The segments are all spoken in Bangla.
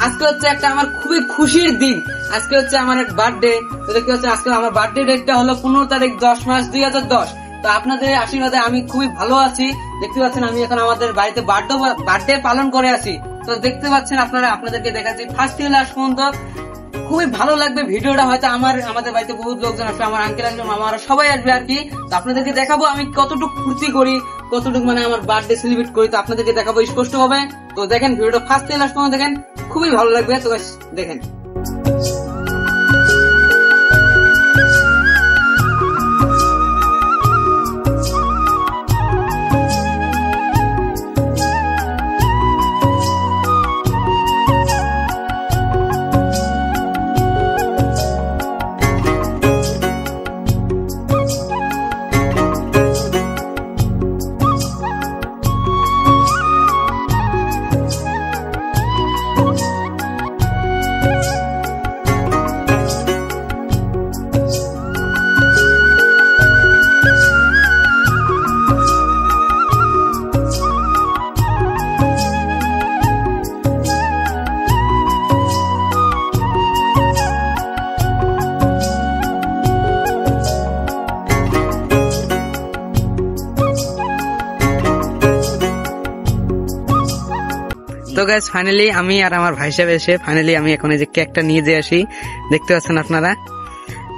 আজকে হচ্ছে একটা আমার খুবই খুশির দিন। আজকে হচ্ছে আমার বার্থডে। তো দেখতে হচ্ছে আজকে আমার বার্থডে ডেটটা হলো 15 তারিখ 10 মাস 2010। তো আপনাদের আশীর্বাদে আমি খুবই ভালো আছি। দেখতে পাচ্ছেন আমি এখন আমাদের বাড়িতে বার্থডে পালন করে আছি। তো দেখতে পাচ্ছেন আপনারা, আপনাদেরকে দেখাচ্ছি ফার্স্ট থেকে লাস্ট পর্যন্ত। খুবই ভালো লাগবে ভিডিওটা। হয়তো আমাদের বাড়িতে বহুত লোকজন আসবে, আমার আঙ্কেল আসবে, মামারা সবাই আসবে আর কি। তো আপনাদেরকে দেখাবো আমি কতটুকু ফুর্তি করি, কতটুকু মানে আমার বার্থডে সেলিব্রেট করি। তো আপনাদেরকে দেখাবো স্পষ্ট হবে। তো দেখেন ভিডিওটা ফার্স্ট থেকে লাস্ট পর্যন্ত দেখেন, খুবই ভালো লাগবে। তো দেখেন। তো গাইস ফাইনালি আমি আর আমার ভাই সাহেব এসে ফাইনালি আমি এখন এই যে কেকটা নিয়ে যে আসি। দেখতে পাচ্ছেন আপনারা,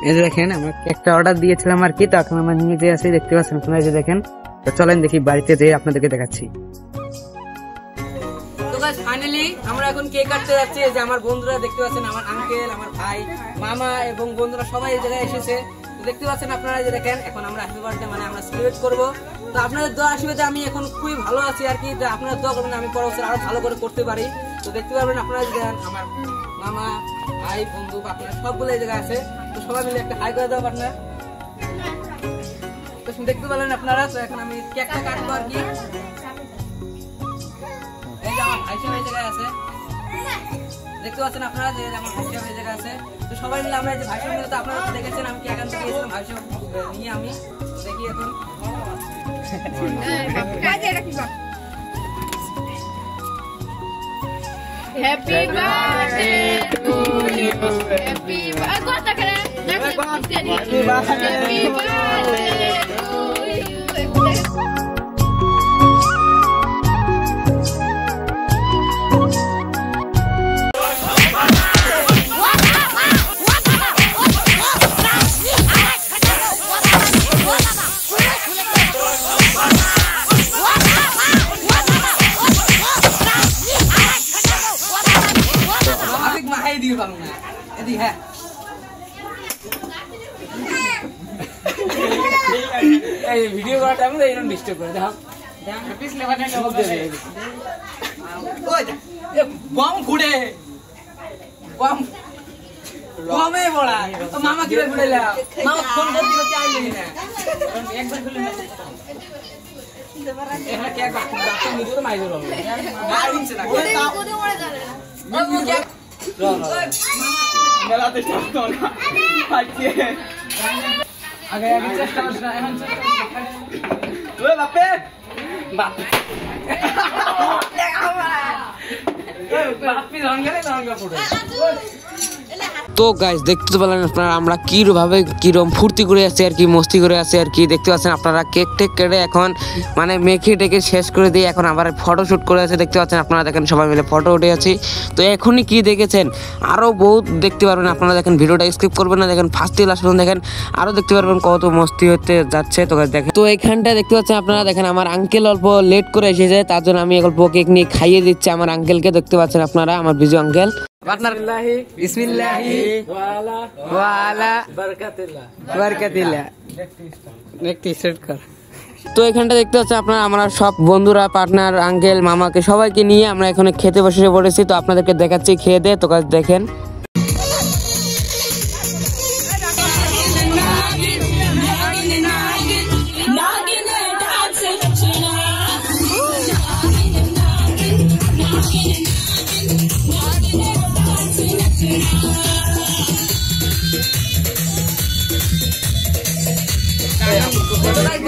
এই যে দেখেন আমরা কেকটা অর্ডার দিয়েছিলাম আর কি। তো এখন আমরা নিয়ে যে আসি, দেখতে পাচ্ছেন আপনারা, এই যে দেখেন। তো চলেন দেখি বাড়িতে যেয়ে আপনাদেরকে দেখাচ্ছি। তো গাইস ফাইনালি আমরা এখন কেক কাটতে যাচ্ছি। এই যে আমার বন্ধুরা দেখতে পাচ্ছেন, আমার আঙ্কেল, আমার ভাই, মামা এবং বন্ধুরা সবাই এই জায়গায় এসেছে। দেখতে পাচ্ছেন আপনারা, যে দেখেন এখন আমরা হ্যাপি বার্থডে মানে আমরা সেলিব্রেট করবো। তো আপনাদের দোয়া আশীর্বাদে আমি এখন খুবই ভালো আছি আর কি। আপনারা দোয়া করবেন আমি পরের বছর আরো ভালো করে করতে পারি। তো দেখতে পারবেন আপনারা, দেখেন আমার মামা, ভাই, বন্ধু আপনারা সবগুলো এই জায়গায় আছে। তো সবাই মিলে একটা হাই করে দেবো আপনারা। তো দেখতে পারলেন আপনারা। তো এখন আমি কেকটা কাটবো আর কি। এই যে আমার ভাই সাহেব এই জায়গায় আছে, দেখতে পাচ্ছেন আপনারা, যে আমার ভাই সাহেব এই জায়গায় আছে। তো সবাই মিলে আমরা এই যে ভাই সাহেব মিলে, তো আপনারা দেখেছেন আমি কেক আনতে গিয়েছিলাম ভাই সাহেব নিয়ে। আমি দেখি এখন Happy birthday to you. Happy birthday. Happy birthday to you. Video করার টাইম এরকম ডিস্টার্ব করে দেখো বম ঘুরে বম বমে বড়া। তো মামা কিভাবে ঘুরেলা? মামা ফোন করতে করতে আইলি না একবার খুলে না এখানে কেক বাকি বাকি ভিডিও তো মাইজর হবে আর দিচ্ছে না কোদে মরে যাবে না ও কেক মেলাতে থাকতো না আজকে আগে আগে চেষ্টা করছ না এখন ওই বাপে বাপে বাপি রঙে রঙে পড়ে। তো গাইস দেখতে পেলেন আপনারা আমরা কিরকম ফুর্তি করে আছি আর কি, মস্তি করে আছি আর কি। দেখতে পাচ্ছেন আপনারা কেক টেক কেটে এখন মানে মেখে টেকে শেষ করে দিয়ে এখন আবার ফটো শুট করে আছে। দেখতে পাচ্ছেন আপনারা, দেখেন সবাই মিলে ফটো উঠে আছি। তো এখনই কি দেখেছেন আরো বহুত দেখতে পারবেন আপনারা। দেখেন ভিডিওটা স্কিপ করবেন না, দেখেন ফার্স্ট থেকে লাস্ট পর্যন্ত দেখেন, আরো দেখতে পারবেন কত মস্তি হতে যাচ্ছে। তো দেখেন, তো এইখানটা দেখতে পাচ্ছেন আপনারা, দেখেন আমার আঙ্কেল অল্প লেট করে এসেছে, তার জন্য আমি অল্প কেক নিয়ে খাইয়ে দিচ্ছি আমার আঙ্কেলকে। দেখতে পাচ্ছেন আপনারা আমার বিজু আঙ্কেল। বিসমিল্লাহি ওয়ালা বারাকাতিল্লাহ। তো এখানটা দেখতে পাচ্ছেন আপনারা আমরা সব বন্ধুরা, পার্টনার, আঙ্কেল, মামাকে সবাইকে নিয়ে আমরা এখানে খেতে বসে পড়েছি। তো আপনাদেরকে দেখাচ্ছি খেয়ে দে। তো দেখেন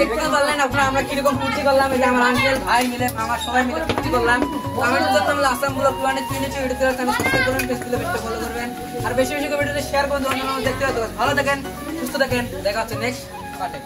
দেখতে পারলেন আপনারা আমরা কিরকম ফুর্তি করলাম, এই যে আমার আঙ্কেল ভাই মিলে আমার সবাই মিলে ফুর্তি করলাম। কমেন্টের জন্য আমরা আসাম ব্লগ 222 ভিডিওতে সাবস্ক্রাইব করবেন, ফেসবুকে বেশি ফলো করবেন, আর বেশি বেশি করে ভিডিওতে শেয়ার করে দেবেন। অন্যান্য দেখতে থাকুন, ভালো থাকেন, সুস্থ থাকেন, দেখা হচ্ছে নেক্সট পার্টে।